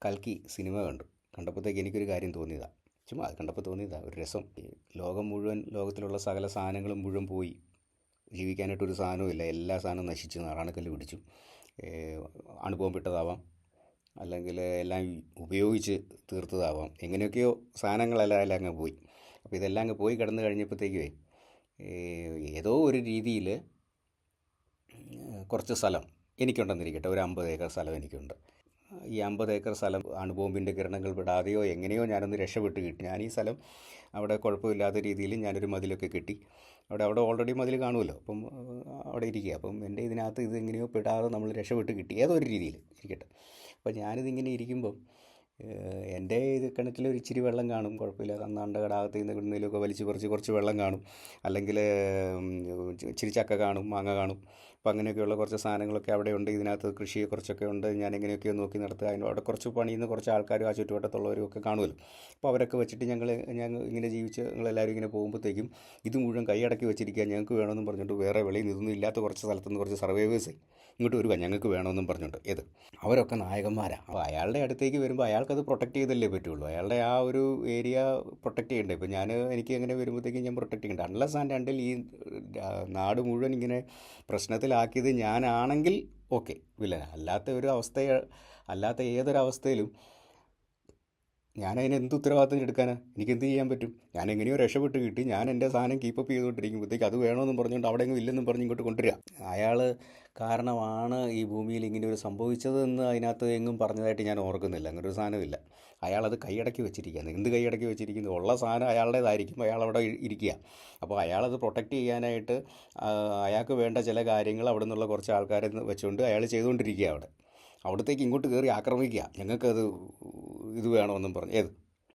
കൽക്കി സിനിമ കണ്ടപ്പോഴത്തേക്ക് എനിക്കൊരു കാര്യം തോന്നിയതാണ്. ചുമ്മാ അത് കണ്ടപ്പോൾ തോന്നിയതാണ്, ഒരു രസം. ഈ ലോകത്തിലുള്ള സകല സാധനങ്ങളും മുഴുവൻ പോയി, ജീവിക്കാനായിട്ടൊരു സാധനവും ഇല്ല, എല്ലാ സാധനവും നശിച്ചു, നാറാണക്കല്ല് പിടിച്ചു. അണുബോംബിട്ടതാവാം, അല്ലെങ്കിൽ എല്ലാം ഉപയോഗിച്ച് തീർത്തതാവാം, എങ്ങനെയൊക്കെയോ സാധനങ്ങളെല്ലാം അങ്ങ് പോയി. അപ്പോൾ ഇതെല്ലാം അങ്ങ് പോയി കിടന്ന് കഴിഞ്ഞപ്പോഴത്തേക്കുവേ ഏതോ ഒരു രീതിയിൽ കുറച്ച് സ്ഥലം എനിക്കുണ്ടെന്നിരിക്കട്ടെ, ഒരു 50 ഏക്കർ സ്ഥലം എനിക്കുണ്ട്. ഈ 50 ഏക്കർ സ്ഥലം അണുബോംബിൻ്റെ കിരണങ്ങൾ വിടാതെയോ എങ്ങനെയോ ഞാനൊന്ന് രക്ഷപ്പെട്ട് കിട്ടി. ഞാൻ ഈ സ്ഥലം അവിടെ കുഴപ്പമില്ലാത്ത രീതിയിൽ ഞാനൊരു മതിലൊക്കെ കെട്ടി, അവിടെ ഓൾറെഡി മതിൽ കാണുമല്ലോ, അപ്പം അവിടെ ഇരിക്കുക. അപ്പം എൻ്റെ ഇതിനകത്ത് ഇത് എങ്ങനെയോ പെടാതെ നമ്മൾ രക്ഷപ്പെട്ട് കിട്ടി, ഏതോ ഒരു രീതിയിൽ ഇരിക്കട്ടെ. അപ്പോൾ ഞാനിതിങ്ങനെ ഇരിക്കുമ്പം എൻ്റെ ഇത് കിണറ്റിൽ ഒരു ഇച്ചിരി വെള്ളം കാണും, കുഴപ്പമില്ല. അന്നാണ്ട് കടാകത്ത് നിന്ന് കിടന്നതിലൊക്കെ വലിച്ച് പറിച്ച് കുറച്ച് വെള്ളം കാണും, അല്ലെങ്കിൽ ഇച്ചിരി ചക്ക കാണും, മാങ്ങ കാണും. അപ്പോൾ അങ്ങനെയൊക്കെയുള്ള കുറച്ച് സാധനങ്ങളൊക്കെ അവിടെ ഉണ്ട്. ഇതിനകത്ത് കൃഷി കുറച്ചൊക്കെ ഉണ്ട്, ഞാൻ എങ്ങനെയൊക്കെയോ നോക്കി നടത്തുക. അവിടെ കുറച്ച് പണിയുന്ന കുറച്ച് ആൾക്കാരും ആ ചുറ്റുവട്ടത്തുള്ളവരും ഒക്കെ കാണുമല്ലോ. അപ്പോൾ അവരൊക്കെ വെച്ചിട്ട് ഞങ്ങൾ ഇങ്ങനെ ജീവിച്ച് ഞങ്ങളെല്ലാവരും ഇങ്ങനെ പോകുമ്പോഴത്തേക്കും ഇത് മുഴുവൻ കൈയടക്കി വെച്ചിരിക്കുക. ഞങ്ങൾക്ക് വേണമെന്നും പറഞ്ഞിട്ട് വേറെ വെളിയിൽ നിന്നൊന്നും ഇല്ലാത്ത കുറച്ച് സ്ഥലത്തുനിന്ന് കുറച്ച് സർവൈവേഴ്സ് ഇങ്ങോട്ട് വരിക, ഞങ്ങൾക്ക് വേണമെന്നും പറഞ്ഞിട്ട്. അവരൊക്കെ നായകന്മാരാണ്. അപ്പോൾ അയാളുടെ അടുത്തേക്ക് വരുമ്പോൾ അയാൾക്കത് പ്രൊട്ടക്റ്റ് ചെയ്തല്ലേ പറ്റുള്ളൂ. അയാളുടെ ആ ഒരു ഏരിയ പ്രൊട്ടക്റ്റ് ചെയ്യണ്ടേ. ഇപ്പോൾ എനിക്ക് അങ്ങനെ വരുമ്പോഴത്തേക്കും ഞാൻ പ്രൊട്ടക്റ്റ് ചെയ്യണ്ട. അൺലെസ് ആൻഡ് അണ്ടിൽ ഈ നാട് മുഴുവൻ ഇങ്ങനെ പ്രശ്നത്തിലാക്കിയത് ഞാനാണെങ്കിൽ ഓക്കെ, വില്ലന. അല്ലാത്ത ഏതൊരവസ്ഥയിലും ഞാനതിന് എന്ത് ഉത്തരവാദിത്തം എടുക്കാനാണ്? എനിക്കെന്ത് ചെയ്യാൻ പറ്റും? ഞാൻ എങ്ങനെയോ രക്ഷപ്പെട്ട് കിട്ടി, ഞാൻ എൻ്റെ സാധനം കീപ്പപ്പ് ചെയ്തുകൊണ്ടിരിക്കുമ്പോഴത്തേക്ക് അത് വേണമെന്നും പറഞ്ഞുകൊണ്ട് അവിടെ എങ്ങും ഇല്ലെന്നും പറഞ്ഞ് ഇങ്ങോട്ട് കൊണ്ടുവരിക. അയാൾ കാരണമാണ് ഈ ഭൂമിയിൽ ഇങ്ങനെ ഒരു സംഭവിച്ചതെന്ന് അതിനകത്ത് എങ്ങും പറഞ്ഞതായിട്ട് ഞാൻ ഓർക്കുന്നില്ല. അങ്ങനെ ഒരു സാധനമില്ല. അയാളത് കൈയടക്കി വെച്ചിരിക്കുകയാണ്. എന്ത് കൈയടക്കി വെച്ചിരിക്കുന്നു? ഉള്ള സാധനം അയാളുടേതായിരിക്കും, അയാളവിടെ ഇരിക്കുക. അപ്പോൾ അയാളത് പ്രൊട്ടക്റ്റ് ചെയ്യാനായിട്ട് അയാൾക്ക് വേണ്ട ചില കാര്യങ്ങൾ അവിടെ നിന്നുള്ള കുറച്ച് ആൾക്കാരെ വെച്ചുകൊണ്ട് അയാൾ ചെയ്തുകൊണ്ടിരിക്കുക. അവിടത്തേക്ക് ഇങ്ങോട്ട് കയറി ആക്രമിക്കുക, ഞങ്ങൾക്കത് ഇത് വേണമെന്നും പറഞ്ഞ്.